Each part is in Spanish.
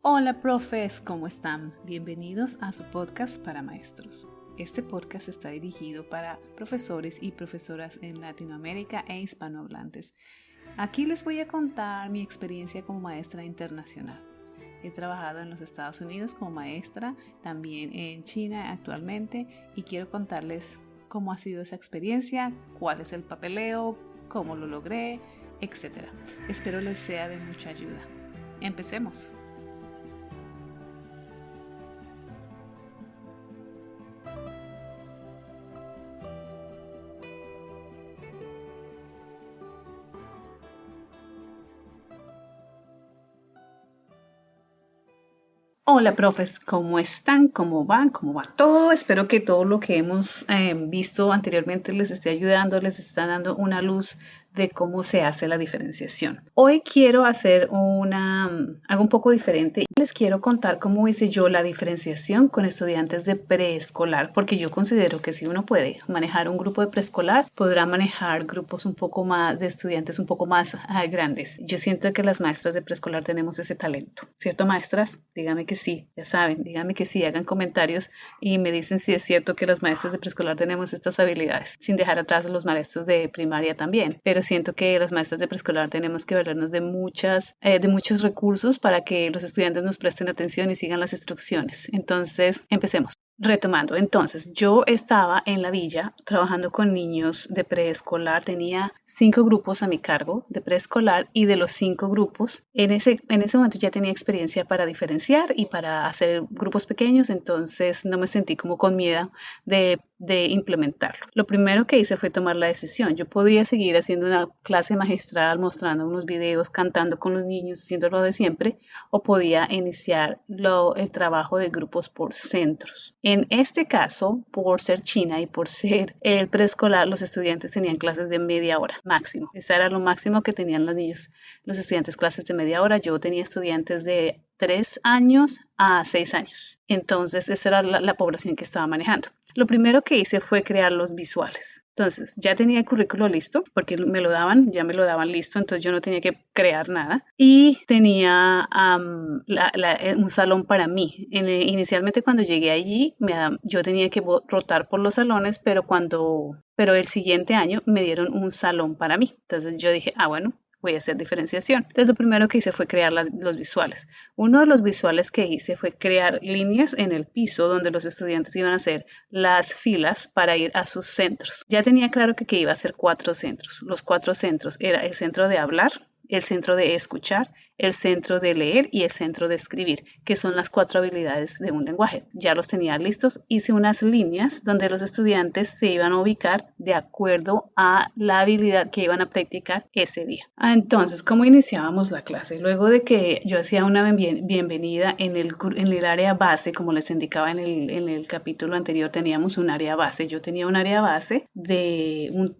Hola profes, ¿cómo están? Bienvenidos a su podcast para maestros. Este podcast está dirigido para profesores y profesoras en Latinoamérica e hispanohablantes. Aquí les voy a contar mi experiencia como maestra internacional. He trabajado en los Estados Unidos como maestra, también en China actualmente, y quiero contarles cómo ha sido esa experiencia, cuál es el papeleo, cómo lo logré, etc. Espero les sea de mucha ayuda. Empecemos. Hola, profes, ¿cómo están? ¿Cómo van? ¿Cómo va todo? Espero que todo lo que hemos visto anteriormente les esté ayudando, les está dando una luz de cómo se hace la diferenciación. Hoy quiero hacer algo un poco diferente. Les quiero contar cómo hice yo la diferenciación con estudiantes de preescolar, porque yo considero que si uno puede manejar un grupo de preescolar, podrá manejar grupos un poco más de estudiantes un poco más grandes. Yo siento que las maestras de preescolar tenemos ese talento, ¿cierto, maestras? Díganme que sí, ya saben, díganme que sí, hagan comentarios y me dicen si es cierto que los maestros de preescolar tenemos estas habilidades, sin dejar atrás a los maestros de primaria también. Pero siento que las maestras de preescolar tenemos que valernos de muchos recursos para que los estudiantes nos presten atención y sigan las instrucciones. Entonces, empecemos. Retomando, entonces yo estaba en la villa trabajando con niños de preescolar, tenía 5 grupos a mi cargo de preescolar y de los 5 grupos, en ese momento ya tenía experiencia para diferenciar y para hacer grupos pequeños, entonces no me sentí como con miedo de implementarlo. Lo primero que hice fue tomar la decisión. Yo podía seguir haciendo una clase magistral, mostrando unos videos, cantando con los niños, haciendo lo de siempre, o podía iniciar el trabajo de grupos por centros. En este caso, por ser China y por ser el preescolar, los estudiantes tenían clases de media hora máximo. Esa era lo máximo que tenían los estudiantes, clases de media hora. Yo tenía estudiantes de 3 años a 6 años. Entonces, esa era la población que estaba manejando. Lo primero que hice fue crear los visuales. Entonces, ya tenía el currículo listo, porque ya me lo daban listo, entonces yo no tenía que crear nada. Y tenía un salón para mí. Inicialmente cuando llegué allí, yo tenía que rotar por los salones, pero el siguiente año me dieron un salón para mí. Entonces yo dije, bueno, voy a hacer diferenciación. Entonces lo primero que hice fue crear los visuales. Uno de los visuales que hice fue crear líneas en el piso donde los estudiantes iban a hacer las filas para ir a sus centros. Ya tenía claro que iba a ser 4 centros. Los 4 centros era el centro de hablar, el centro de escuchar, el centro de leer y el centro de escribir, que son las 4 habilidades de un lenguaje. Ya los tenía listos. Hice unas líneas donde los estudiantes se iban a ubicar de acuerdo a la habilidad que iban a practicar ese día. Entonces, ¿cómo iniciábamos la clase? Luego de que yo hacía una bienvenida en el área base, como les indicaba en el capítulo anterior, teníamos un área base. Yo tenía un área base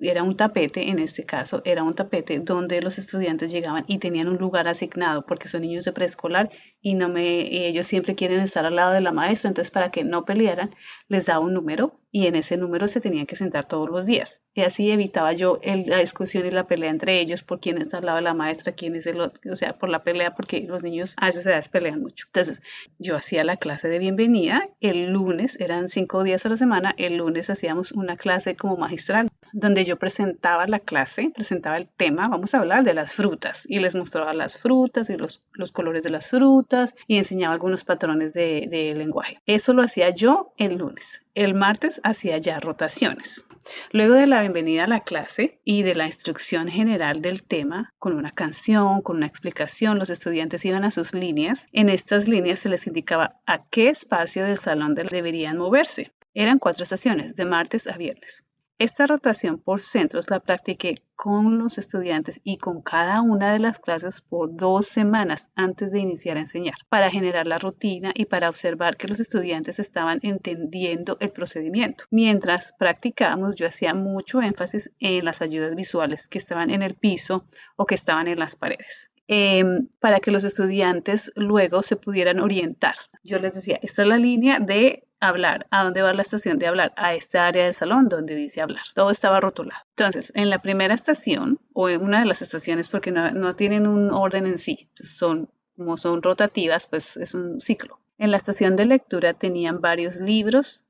era un tapete, en este caso, era un tapete donde los estudiantes llegaban y tenían un lugar asignado porque son niños de preescolar y ellos siempre quieren estar al lado de la maestra, entonces para que no pelearan les daba un número y en ese número se tenían que sentar todos los días. Y así evitaba yo la discusión y la pelea entre ellos por quién está al lado de la maestra, quién es el otro, o sea, por la pelea, porque los niños a esas edades pelean mucho. Entonces, yo hacía la clase de bienvenida, el lunes, eran 5 días a la semana, el lunes hacíamos una clase como magistral, donde yo presentaba la clase, presentaba el tema, vamos a hablar de las frutas, y les mostraba las frutas y los colores de las frutas, y enseñaba algunos patrones de lenguaje. Eso lo hacía yo el lunes. El martes hacía ya rotaciones. Luego de la bienvenida a la clase y de la instrucción general del tema, con una canción, con una explicación, los estudiantes iban a sus líneas. En estas líneas se les indicaba a qué espacio del salón deberían moverse. Eran 4 estaciones, de martes a viernes. Esta rotación por centros la practiqué con los estudiantes y con cada una de las clases por 2 semanas antes de iniciar a enseñar, para generar la rutina y para observar que los estudiantes estaban entendiendo el procedimiento. Mientras practicábamos, yo hacía mucho énfasis en las ayudas visuales que estaban en el piso o que estaban en las paredes. Para que los estudiantes luego se pudieran orientar. Yo les decía, esta es la línea de hablar. ¿A dónde va la estación de hablar? A esta área del salón donde dice hablar. Todo estaba rotulado. Entonces, en la primera estación, o en una de las estaciones, porque no tienen un orden en sí, son como son rotativas, pues es un ciclo. En la estación de lectura tenían varios libros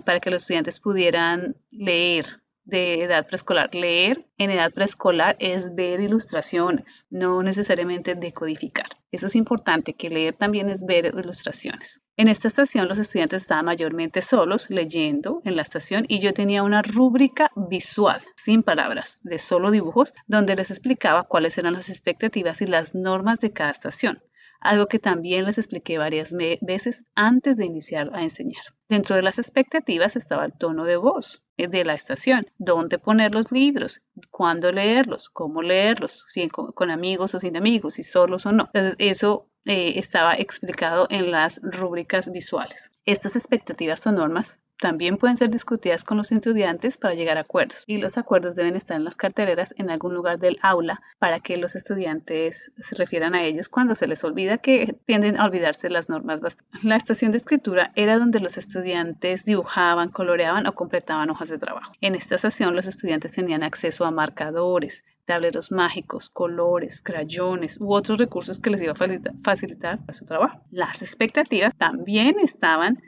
para que los estudiantes pudieran leer de edad preescolar. Leer en edad preescolar es ver ilustraciones, no necesariamente decodificar. Eso es importante, que leer también es ver ilustraciones. En esta estación los estudiantes estaban mayormente solos leyendo en la estación y yo tenía una rúbrica visual, sin palabras, de solo dibujos, donde les explicaba cuáles eran las expectativas y las normas de cada estación. Algo que también les expliqué varias veces antes de iniciar a enseñar. Dentro de las expectativas estaba el tono de voz de la estación, dónde poner los libros, cuándo leerlos, cómo leerlos, si con amigos o sin amigos, si solos o no. Entonces, eso estaba explicado en las rúbricas visuales. Estas expectativas o normas también pueden ser discutidas con los estudiantes para llegar a acuerdos, y los acuerdos deben estar en las carteleras en algún lugar del aula para que los estudiantes se refieran a ellos cuando se les olvida, que tienden a olvidarse las normas básicas. La estación de escritura era donde los estudiantes dibujaban, coloreaban o completaban hojas de trabajo. En esta estación los estudiantes tenían acceso a marcadores, tableros mágicos, colores, crayones u otros recursos que les iba a facilitar su trabajo. Las expectativas también estaban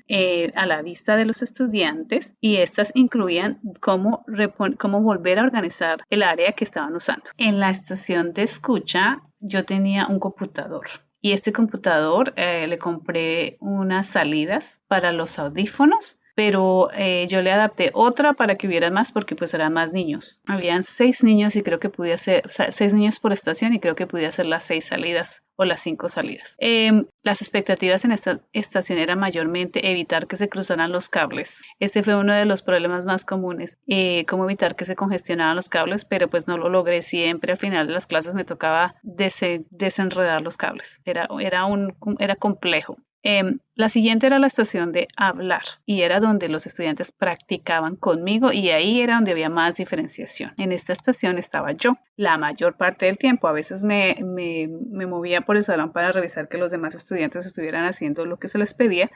a la vista de los estudiantes y estas incluían cómo volver a organizar el área que estaban usando. En la estación de escucha yo tenía un computador. Y este computador le compré unas salidas para los audífonos, pero yo le adapté otra para que hubiera más porque pues eran más niños. Habían 6 niños y creo que podía hacer, o sea, 6 niños por estación y creo que podía hacer las 6 salidas o las 5 salidas. Las expectativas en esta estación eran mayormente evitar que se cruzaran los cables. Este fue uno de los problemas más comunes, cómo evitar que se congestionaran los cables, pero pues no lo logré siempre. Al final de las clases me tocaba desenredar los cables. Era complejo. La siguiente era la estación de hablar y era donde los estudiantes practicaban conmigo y ahí era donde había más diferenciación. En esta estación estaba yo la mayor parte del tiempo. A veces me movía por el salón para revisar que los demás estudiantes estuvieran haciendo lo que se les pedía,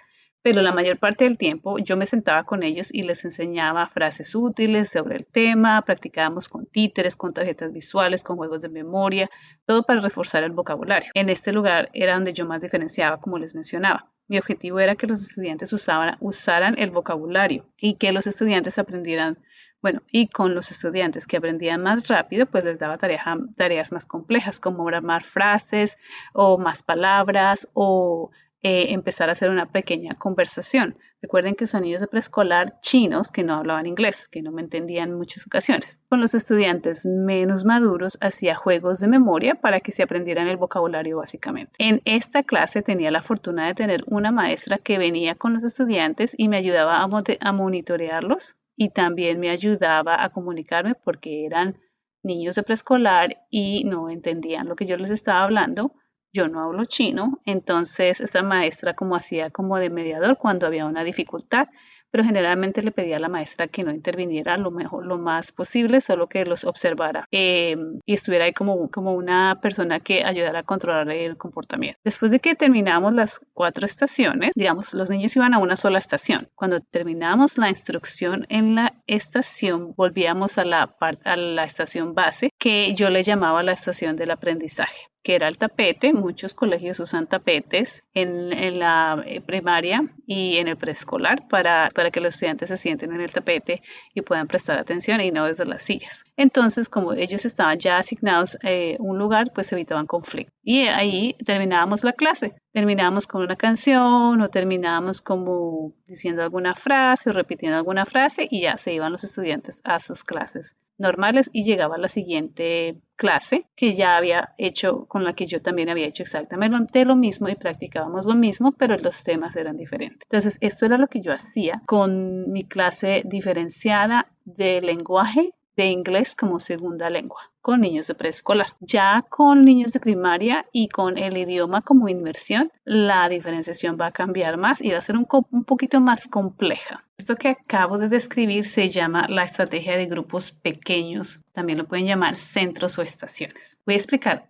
pero la mayor parte del tiempo yo me sentaba con ellos y les enseñaba frases útiles sobre el tema, practicábamos con títeres, con tarjetas visuales, con juegos de memoria, todo para reforzar el vocabulario. En este lugar era donde yo más diferenciaba, como les mencionaba. Mi objetivo era que los estudiantes usaran el vocabulario y que los estudiantes aprendieran. Bueno, y con los estudiantes que aprendían más rápido, pues les daba tareas más complejas, como armar frases o más palabras o empezar a hacer una pequeña conversación. Recuerden que son niños de preescolar chinos que no hablaban inglés, que no me entendían en muchas ocasiones. Con los estudiantes menos maduros hacía juegos de memoria para que se aprendieran el vocabulario básicamente. En esta clase tenía la fortuna de tener una maestra que venía con los estudiantes y me ayudaba a monitorearlos y también me ayudaba a comunicarme porque eran niños de preescolar y no entendían lo que yo les estaba hablando. Yo no hablo chino, entonces esta maestra hacía como de mediador cuando había una dificultad, pero generalmente le pedía a la maestra que no interviniera lo más posible, solo que los observara y estuviera ahí como una persona que ayudara a controlar el comportamiento. Después de que terminamos las 4 estaciones, digamos, los niños iban a una sola estación. Cuando terminamos la instrucción en la estación, volvíamos a la estación base, que yo le llamaba la estación del aprendizaje, que era el tapete. Muchos colegios usan tapetes en la primaria y en el preescolar para que los estudiantes se sienten en el tapete y puedan prestar atención y no desde las sillas. Entonces, como ellos estaban ya asignados a un lugar, pues evitaban conflicto. Y ahí terminábamos la clase. Terminábamos con una canción o terminábamos como diciendo alguna frase o repitiendo alguna frase y ya se iban los estudiantes a sus clases normales y llegaba la siguiente clase que ya había hecho, con la que yo también había hecho exactamente lo mismo y practicábamos lo mismo, pero los temas eran diferentes. Entonces, esto era lo que yo hacía con mi clase diferenciada de lenguaje de inglés como segunda lengua con niños de preescolar. Ya con niños de primaria y con el idioma como inmersión, la diferenciación va a cambiar más y va a ser un poquito más compleja. Esto que acabo de describir se llama la estrategia de grupos pequeños. También lo pueden llamar centros o estaciones. Voy a explicar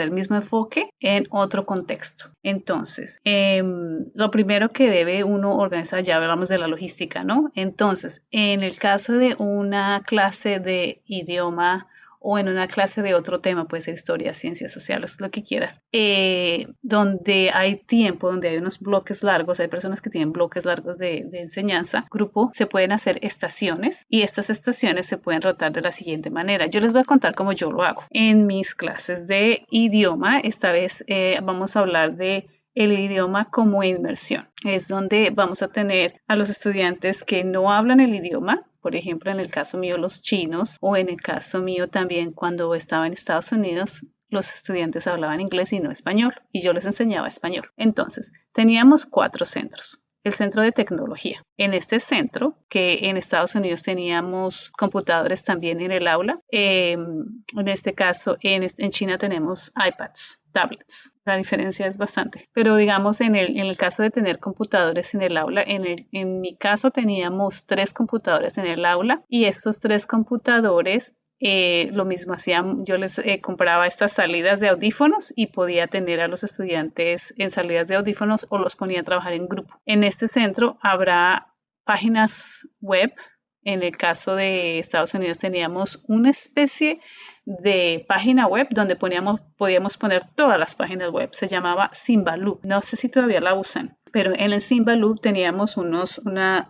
el mismo enfoque en otro contexto. Entonces, lo primero que debe uno organizar, ya hablamos de la logística, ¿no? Entonces, en el caso de una clase de idioma o en una clase de otro tema, puede ser historia, ciencias sociales, lo que quieras, donde hay tiempo, donde hay unos bloques largos, hay personas que tienen bloques largos de enseñanza, grupo, se pueden hacer estaciones y estas estaciones se pueden rotar de la siguiente manera. Yo les voy a contar cómo yo lo hago. En mis clases de idioma, esta vez vamos a hablar de el idioma como inmersión. Es donde vamos a tener a los estudiantes que no hablan el idioma, por ejemplo, en el caso mío los chinos, o en el caso mío también cuando estaba en Estados Unidos, los estudiantes hablaban inglés y no español, y yo les enseñaba español. Entonces, teníamos 4 centros. El centro de tecnología. En este centro, que en Estados Unidos teníamos computadores también en el aula, en este caso en China tenemos iPads, tablets. La diferencia es bastante. Pero digamos, en el caso de tener computadores en el aula, en mi caso teníamos 3 computadores en el aula y estos 3 computadores lo mismo hacían, yo les compraba estas salidas de audífonos y podía tener a los estudiantes en salidas de audífonos o los ponía a trabajar en grupo. En este centro habrá páginas web. En el caso de Estados Unidos teníamos una especie de página web donde podíamos poner todas las páginas web. Se llamaba Symbaloo. No sé si todavía la usan. Pero en el Symbaloo teníamos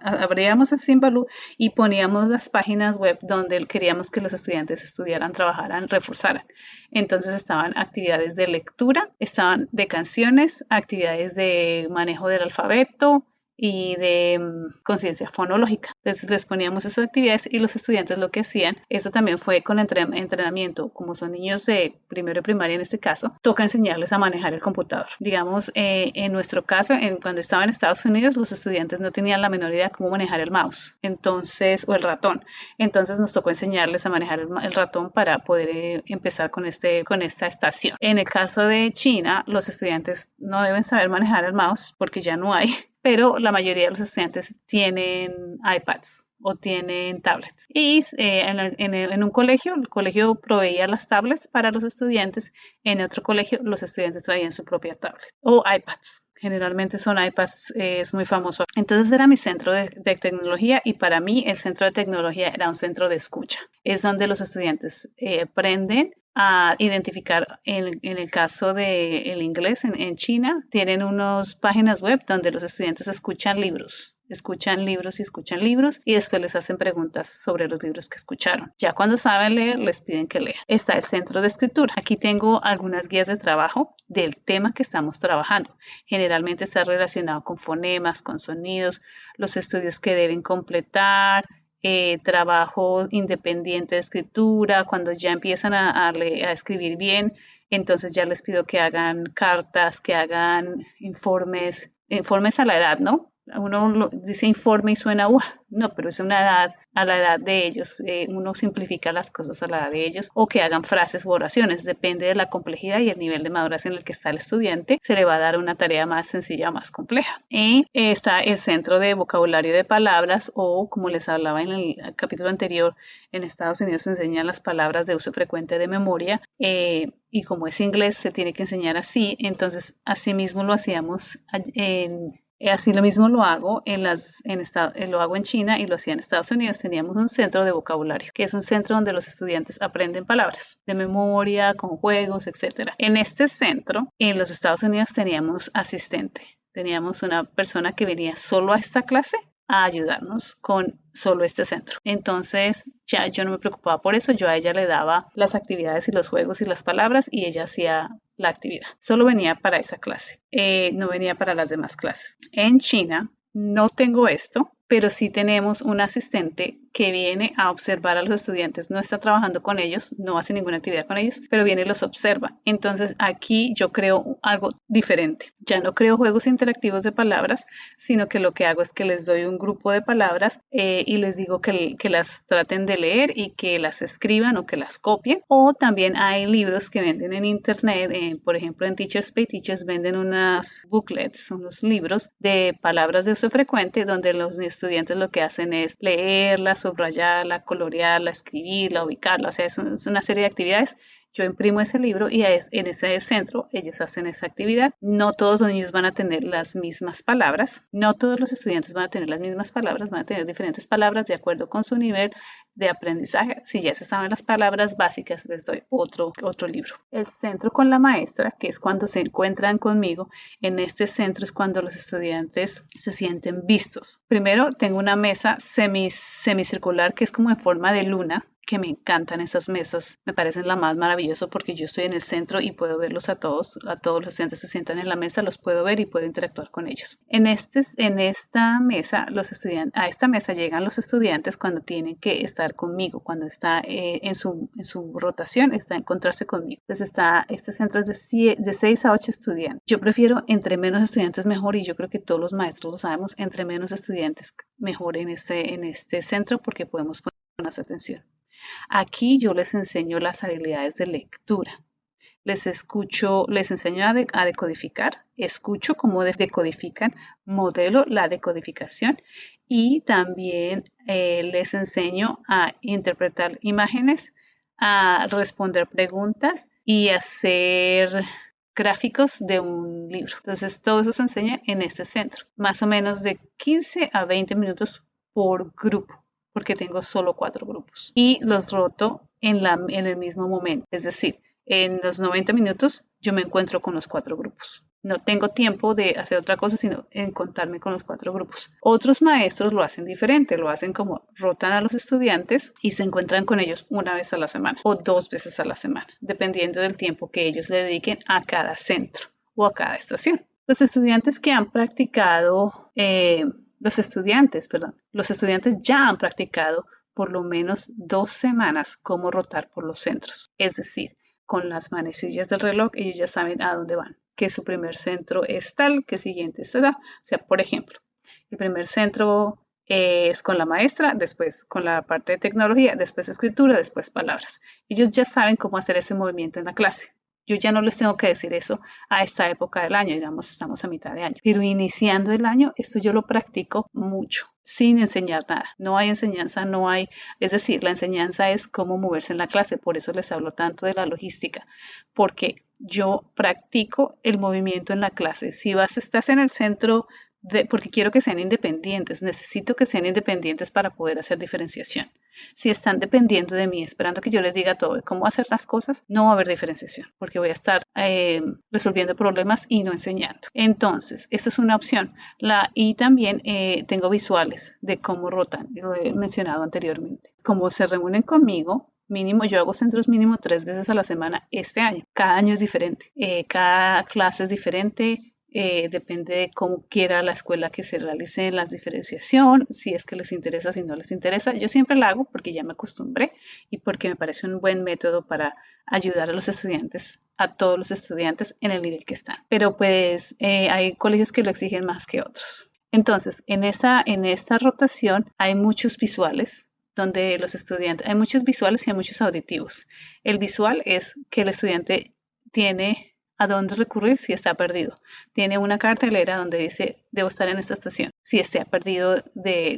abríamos el Symbaloo y poníamos las páginas web donde queríamos que los estudiantes estudiaran, trabajaran, reforzaran. Entonces estaban actividades de lectura, estaban de canciones, actividades de manejo del alfabeto y de conciencia fonológica. Entonces les poníamos esas actividades y los estudiantes lo que hacían, esto también fue con entrenamiento, como son niños de primero y primaria en este caso, toca enseñarles a manejar el computador. Digamos, en nuestro caso, cuando estaba en Estados Unidos, los estudiantes no tenían la menor idea de cómo manejar el mouse, o el ratón. Entonces nos tocó enseñarles a manejar el ratón para poder empezar con esta estación. En el caso de China, los estudiantes no deben saber manejar el mouse porque ya no hay, pero la mayoría de los estudiantes tienen iPads o tienen tablets. Y en un colegio, el colegio proveía las tablets para los estudiantes. En otro colegio, los estudiantes traían su propia tablet o iPads. Generalmente son iPads, es muy famoso. Entonces era mi centro de tecnología y para mí el centro de tecnología era un centro de escucha. Es donde los estudiantes aprenden a identificar, en el caso del inglés en China, tienen unas páginas web donde los estudiantes escuchan libros y después les hacen preguntas sobre los libros que escucharon. Ya cuando saben leer, les piden que lean. Está el centro de escritura. Aquí tengo algunas guías de trabajo del tema que estamos trabajando. Generalmente está relacionado con fonemas, con sonidos, los estudios que deben completar, trabajo independiente de escritura, cuando ya empiezan a escribir bien, entonces ya les pido que hagan cartas, que hagan informes a la edad, ¿no? Uno dice informe y suena, no, pero es una edad, a la edad de ellos. Uno simplifica las cosas a la edad de ellos, o que hagan frases u oraciones, depende de la complejidad y el nivel de madurez en el que está el estudiante, se le va a dar una tarea más sencilla o más compleja. Y está el centro de vocabulario de palabras, o como les hablaba en el capítulo anterior, en Estados Unidos se enseñan las palabras de uso frecuente de memoria, y como es inglés se tiene que enseñar así, entonces así mismo lo hacíamos así lo mismo lo hago lo hago en China y lo hacía en Estados Unidos. Teníamos un centro de vocabulario, que es un centro donde los estudiantes aprenden palabras de memoria, con juegos, etc. En este centro, en los Estados Unidos, teníamos asistente. Teníamos una persona que venía solo a esta clase a ayudarnos con solo este centro. Entonces ya yo no me preocupaba por eso, yo a ella le daba las actividades y los juegos y las palabras y ella hacía la actividad. Solo venía para esa clase, no venía para las demás clases. En China no tengo esto, pero sí tenemos un asistente que viene a observar a los estudiantes, no está trabajando con ellos, no hace ninguna actividad con ellos, pero viene y los observa. Entonces aquí yo creo algo diferente. Ya no creo juegos interactivos de palabras, sino que lo que hago es que les doy un grupo de palabras y les digo que las traten de leer y que las escriban o que las copien. O también hay libros que venden en internet, por ejemplo en Teachers Pay Teachers venden unos booklets, unos libros de palabras de uso frecuente donde los estudiantes lo que hacen es leerlas, subrayarla, colorearla, escribirla, ubicarla, o sea, es una serie de actividades Yo imprimo ese libro y en ese centro ellos hacen esa actividad. No todos los niños van a tener las mismas palabras, no todos los estudiantes van a tener las mismas palabras, van a tener diferentes palabras de acuerdo con su nivel de aprendizaje. Si ya se saben las palabras básicas, les doy otro libro. El centro con la maestra, que es cuando se encuentran conmigo, en este centro es cuando los estudiantes se sienten vistos. Primero tengo una mesa semicircular que es como en forma de luna, que me encantan esas mesas, me parecen la más maravilloso porque yo estoy en el centro y puedo verlos a todos los estudiantes que se sientan en la mesa, los puedo ver y puedo interactuar con ellos. En esta mesa, a esta mesa llegan los estudiantes cuando tienen que estar conmigo, cuando está en su rotación, está a encontrarse conmigo. Entonces este centro es de 6 a 8 estudiantes. Yo prefiero entre menos estudiantes mejor y yo creo que todos los maestros lo sabemos, entre menos estudiantes mejor en este centro porque podemos poner más atención. Aquí yo les enseño las habilidades de lectura. Les enseño a decodificar, escucho cómo decodifican, modelo la decodificación y también les enseño a interpretar imágenes, a responder preguntas y hacer gráficos de un libro. Entonces todo eso se enseña en este centro, más o menos de 15 a 20 minutos por grupo, porque tengo solo 4 grupos y los roto en el mismo momento, es decir, en los 90 minutos yo me encuentro con los 4 grupos. No tengo tiempo de hacer otra cosa sino encontrarme con los 4 grupos. Otros maestros lo hacen diferente, lo hacen como rotan a los estudiantes y se encuentran con ellos una vez a la semana o 2 veces a la semana, dependiendo del tiempo que ellos le dediquen a cada centro o a cada estación. Los estudiantes que han practicado los estudiantes ya han practicado por lo menos 2 semanas cómo rotar por los centros. Es decir, con las manecillas del reloj, ellos ya saben a dónde van, que su primer centro es tal, que el siguiente es tal. O sea, por ejemplo, el primer centro es con la maestra, después con la parte de tecnología, después escritura, después palabras. Ellos ya saben cómo hacer ese movimiento en la clase. Yo ya no les tengo que decir eso a esta época del año, digamos, estamos a mitad de año. Pero iniciando el año, esto yo lo practico mucho, sin enseñar nada. No hay enseñanza, es decir, la enseñanza es cómo moverse en la clase. Por eso les hablo tanto de la logística, porque yo practico el movimiento en la clase. Si estás en el centro, porque quiero que sean independientes, necesito que sean independientes para poder hacer diferenciación. Si están dependiendo de mí, esperando que yo les diga todo cómo hacer las cosas, no va a haber diferenciación, porque voy a estar resolviendo problemas y no enseñando. Entonces, esta es una opción. Y también tengo visuales de cómo rotan, lo he mencionado anteriormente. Como se reúnen conmigo, mínimo, yo hago centros mínimo 3 veces a la semana este año. Cada año es diferente, cada clase es diferente. Depende de cómo quiera la escuela que se realice la diferenciación, si es que les interesa, si no les interesa. Yo siempre la hago porque ya me acostumbré y porque me parece un buen método para ayudar a los estudiantes, a todos los estudiantes en el nivel que están. Pero pues hay colegios que lo exigen más que otros. Entonces, en esta rotación hay muchos visuales donde los estudiantes, hay muchos visuales y hay muchos auditivos. El visual es que el estudiante tiene a dónde recurrir si está perdido. Tiene una cartelera donde dice, debo estar en esta estación. Si está perdido,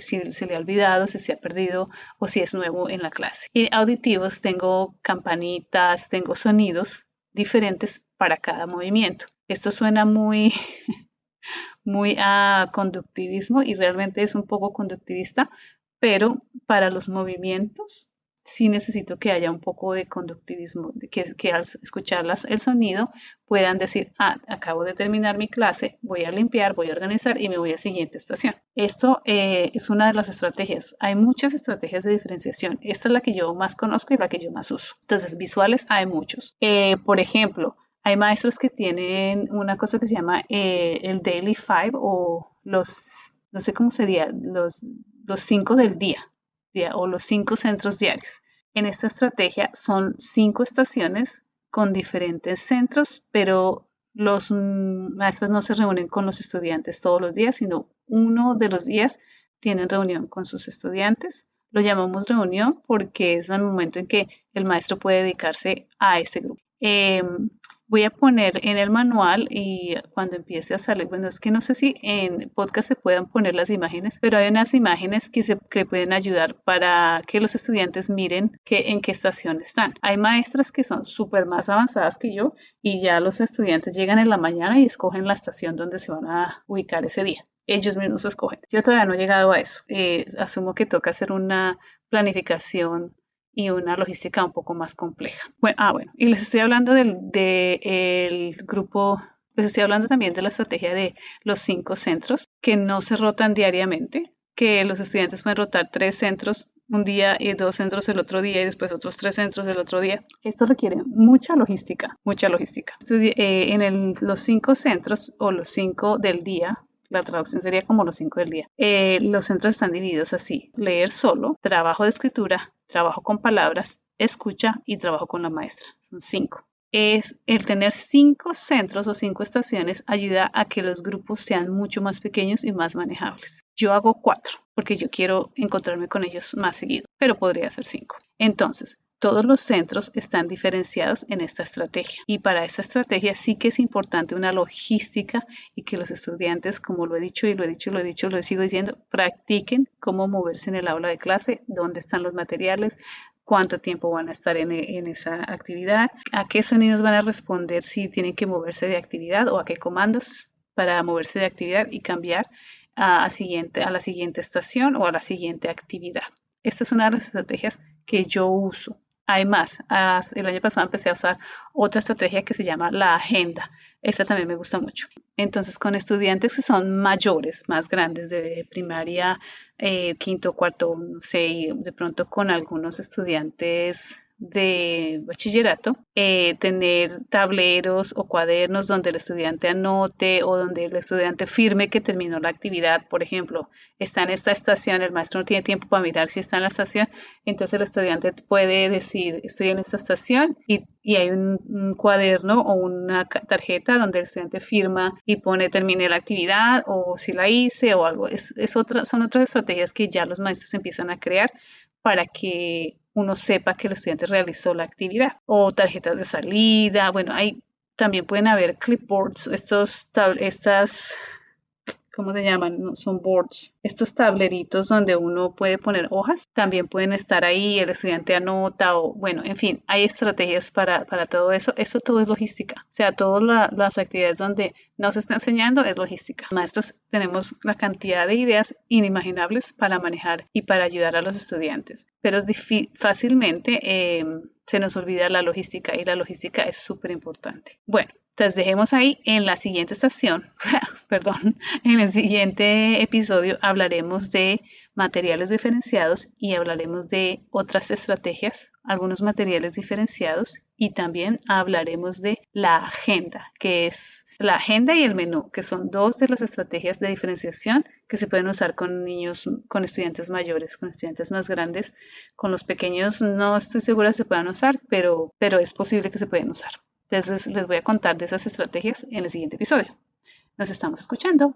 si se le ha olvidado, si se ha perdido o si es nuevo en la clase. Y auditivos, tengo campanitas, tengo sonidos diferentes para cada movimiento. Esto suena muy, muy a conductivismo y realmente es un poco conductivista, pero para los movimientos sí necesito que haya un poco de conductivismo, que al escuchar el sonido puedan decir, acabo de terminar mi clase, voy a limpiar, voy a organizar y me voy a la siguiente estación. Esto es una de las estrategias. Hay muchas estrategias de diferenciación. Esta es la que yo más conozco y la que yo más uso. Entonces, visuales hay muchos. Por ejemplo, hay maestros que tienen una cosa que se llama el Daily Five o no sé cómo sería, los 5 del día o los 5 centros diarios. En esta estrategia son 5 estaciones con diferentes centros, pero los maestros no se reúnen con los estudiantes todos los días, sino uno de los días tienen reunión con sus estudiantes. Lo llamamos reunión porque es el momento en que el maestro puede dedicarse a este grupo. Voy a poner en el manual y cuando empiece a salir, bueno, es que no sé si en podcast se puedan poner las imágenes, pero hay unas imágenes que pueden ayudar para que los estudiantes miren en qué estación están. Hay maestras que son súper más avanzadas que yo y ya los estudiantes llegan en la mañana y escogen la estación donde se van a ubicar ese día. Ellos mismos escogen. Yo todavía no he llegado a eso. Asumo que toca hacer una planificación y una logística un poco más compleja. Bueno, y les estoy hablando el grupo, les estoy hablando también de la estrategia de los 5 centros que no se rotan diariamente, que los estudiantes pueden rotar 3 centros un día y 2 centros el otro día y después otros 3 centros el otro día. Esto requiere mucha logística, mucha logística. Los 5 centros o los 5 del día, la traducción sería como los 5 del día. Los centros están divididos así: leer solo, trabajo de escritura, trabajo con palabras, escucha y trabajo con la maestra. Son 5. El tener 5 centros o 5 estaciones ayuda a que los grupos sean mucho más pequeños y más manejables. Yo hago 4 porque yo quiero encontrarme con ellos más seguido, pero podría ser 5. Entonces, todos los centros están diferenciados en esta estrategia y para esta estrategia sí que es importante una logística y que los estudiantes, como lo he dicho y lo sigo diciendo, practiquen cómo moverse en el aula de clase, dónde están los materiales, cuánto tiempo van a estar en esa actividad, a qué sonidos van a responder si tienen que moverse de actividad o a qué comandos para moverse de actividad y cambiar a la siguiente estación o a la siguiente actividad. Esta es una de las estrategias que yo uso. Hay más. El año pasado empecé a usar otra estrategia que se llama la agenda. Esta también me gusta mucho. Entonces, con estudiantes que son mayores, más grandes, de primaria, quinto, cuarto, no sé, y de pronto con algunos estudiantes de bachillerato, tener tableros o cuadernos donde el estudiante anote o donde el estudiante firme que terminó la actividad. Por ejemplo, está en esta estación, el maestro no tiene tiempo para mirar si está en la estación, entonces el estudiante puede decir: estoy en esta estación, y hay un cuaderno o una tarjeta donde el estudiante firma y pone terminé la actividad o si la hice o algo. Son otras estrategias que ya los maestros empiezan a crear para que uno sepa que el estudiante realizó la actividad. O tarjetas de salida. Bueno, también pueden haber clipboards, ¿cómo se llaman? No, son boards. Estos tableritos donde uno puede poner hojas, también pueden estar ahí, el estudiante anota o, bueno, en fin, hay estrategias para todo eso. Eso todo es logística. O sea, todas las actividades donde no se está enseñando es logística. Los maestros tenemos la cantidad de ideas inimaginables para manejar y para ayudar a los estudiantes, pero fácilmente se nos olvida la logística y la logística es súper importante. Bueno, entonces dejemos ahí. En la siguiente estación, perdón, en el siguiente episodio hablaremos de materiales diferenciados y hablaremos de otras estrategias, algunos materiales diferenciados, y también hablaremos de la agenda, que es la agenda y el menú, que son 2 de las estrategias de diferenciación que se pueden usar con niños, con estudiantes mayores, con estudiantes más grandes. Con los pequeños no estoy segura si se puedan usar, pero es posible que se pueden usar. Entonces les voy a contar de esas estrategias en el siguiente episodio. Nos estamos escuchando.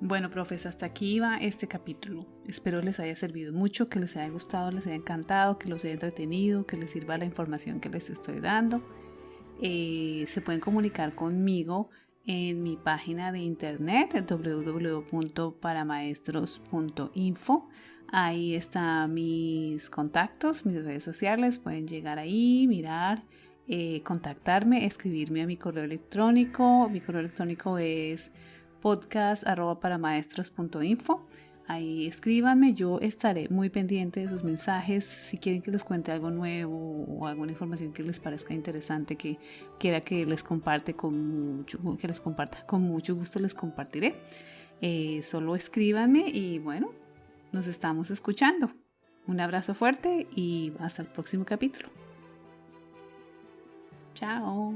Bueno, profes, hasta aquí va este capítulo. Espero les haya servido mucho, que les haya gustado, les haya encantado, que los haya entretenido, que les sirva la información que les estoy dando. Se pueden comunicar conmigo en mi página de internet www.paramaestros.info. Ahí están mis contactos, mis redes sociales. Pueden llegar ahí, mirar, contactarme, escribirme a mi correo electrónico. Mi correo electrónico es podcast@paramaestros.info. Ahí escríbanme, yo estaré muy pendiente de sus mensajes. Si quieren que les cuente algo nuevo o alguna información que les parezca interesante, que quiera que les comparta con mucho gusto, les compartiré. Solo escríbanme y bueno, nos estamos escuchando. Un abrazo fuerte y hasta el próximo capítulo. Chao.